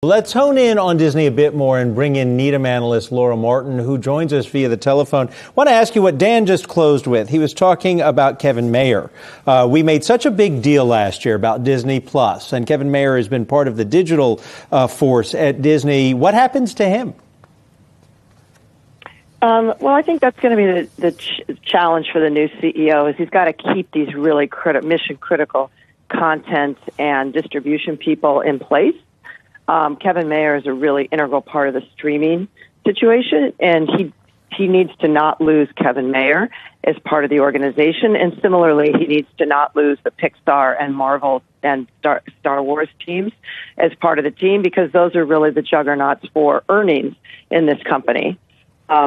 Let's hone in on Disney a bit more and bring in Needham analyst Laura Martin, who joins us via the telephone. I want to ask you what Dan just closed with. He was talking about Kevin Mayer. We made such a big deal last year about Disney Plus, and Kevin Mayer has been part of the digital force at Disney. What happens to him? Well, I think that's going to be the challenge for the new CEO is he's got to keep these really mission-critical content and distribution people in place. Kevin Mayer is a really integral part of the streaming situation, and he needs to not lose Kevin Mayer as part of the organization. And similarly, he needs to not lose the Pixar and Marvel and Star Wars teams as part of the team, because those are really the juggernauts for earnings in this company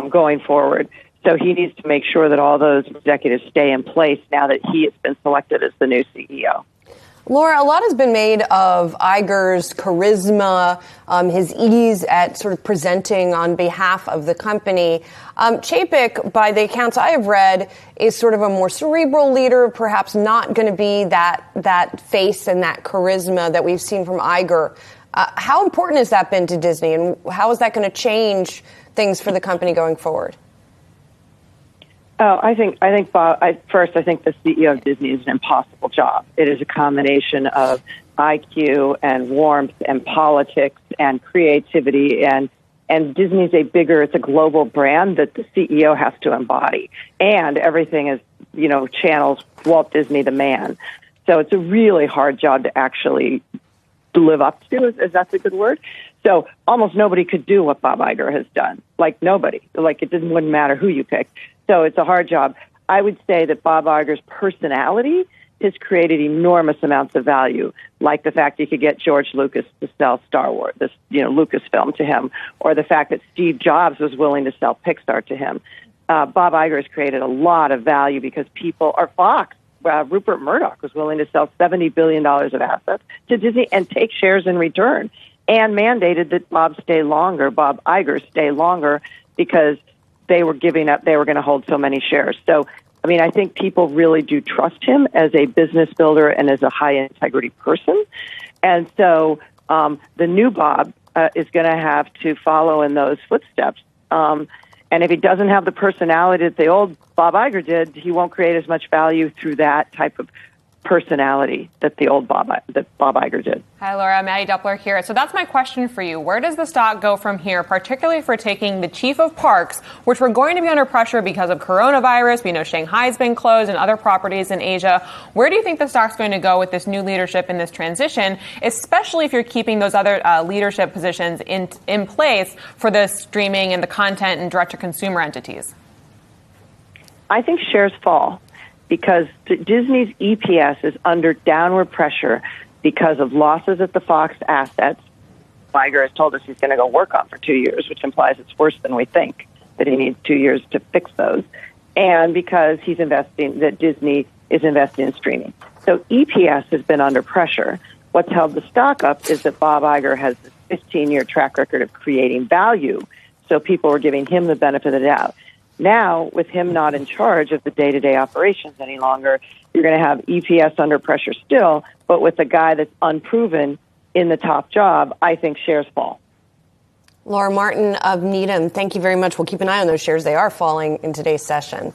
going forward. So he needs to make sure that all those executives stay in place now that he has been selected as the new CEO. Laura, a lot has been made of Iger's charisma, his ease at sort of presenting on behalf of the company. Chapek, by the accounts I have read, is sort of a more cerebral leader, perhaps not going to be that face and that charisma that we've seen from Iger. How important has that been to Disney, and how is that going to change things for the company going forward? Oh, I think, Bob. First, I think the CEO of Disney is an impossible job. It is a combination of IQ and warmth and politics and creativity, and Disney's it's a global brand that the CEO has to embody, and everything is, channels Walt Disney the man. So it's a really hard job to actually live up to, if that's a good word. So almost nobody could do what Bob Iger has done. Like nobody. Like wouldn't matter who you pick. So it's a hard job. I would say that Bob Iger's personality has created enormous amounts of value, like the fact you could get George Lucas to sell Star Wars, Lucasfilm to him, or the fact that Steve Jobs was willing to sell Pixar to him. Bob Iger has created a lot of value because Fox, Rupert Murdoch was willing to sell $70 billion of assets to Disney and take shares in return, and mandated that Bob Iger stay longer, because they were giving up, they were going to hold so many shares. So, I think people really do trust him as a business builder and as a high-integrity person. And so the new Bob is going to have to follow in those footsteps. And if he doesn't have the personality that the old Bob Iger did, he won't create as much value through that type of personality that the old Bob Iger did. Hi, Laura. Mattie Duppler here. So that's my question for you. Where does the stock go from here, particularly for taking the chief of parks, which were going to be under pressure because of coronavirus? We know Shanghai's been closed and other properties in Asia. Where do you think the stock's going to go with this new leadership in this transition, especially if you're keeping those other leadership positions in place for the streaming and the content and direct-to-consumer entities? I think shares fall, because Disney's EPS is under downward pressure because of losses at the Fox assets. Iger has told us he's going to go work on for 2 years, which implies it's worse than we think, that he needs 2 years to fix those, and because Disney is investing in streaming. So EPS has been under pressure. What's held the stock up is that Bob Iger has a 15-year track record of creating value, so people are giving him the benefit of the doubt. Now, with him not in charge of the day-to-day operations any longer, you're going to have EPS under pressure still, but with a guy that's unproven in the top job, I think shares fall. Laura Martin of Needham, thank you very much. We'll keep an eye on those shares. They are falling in today's session.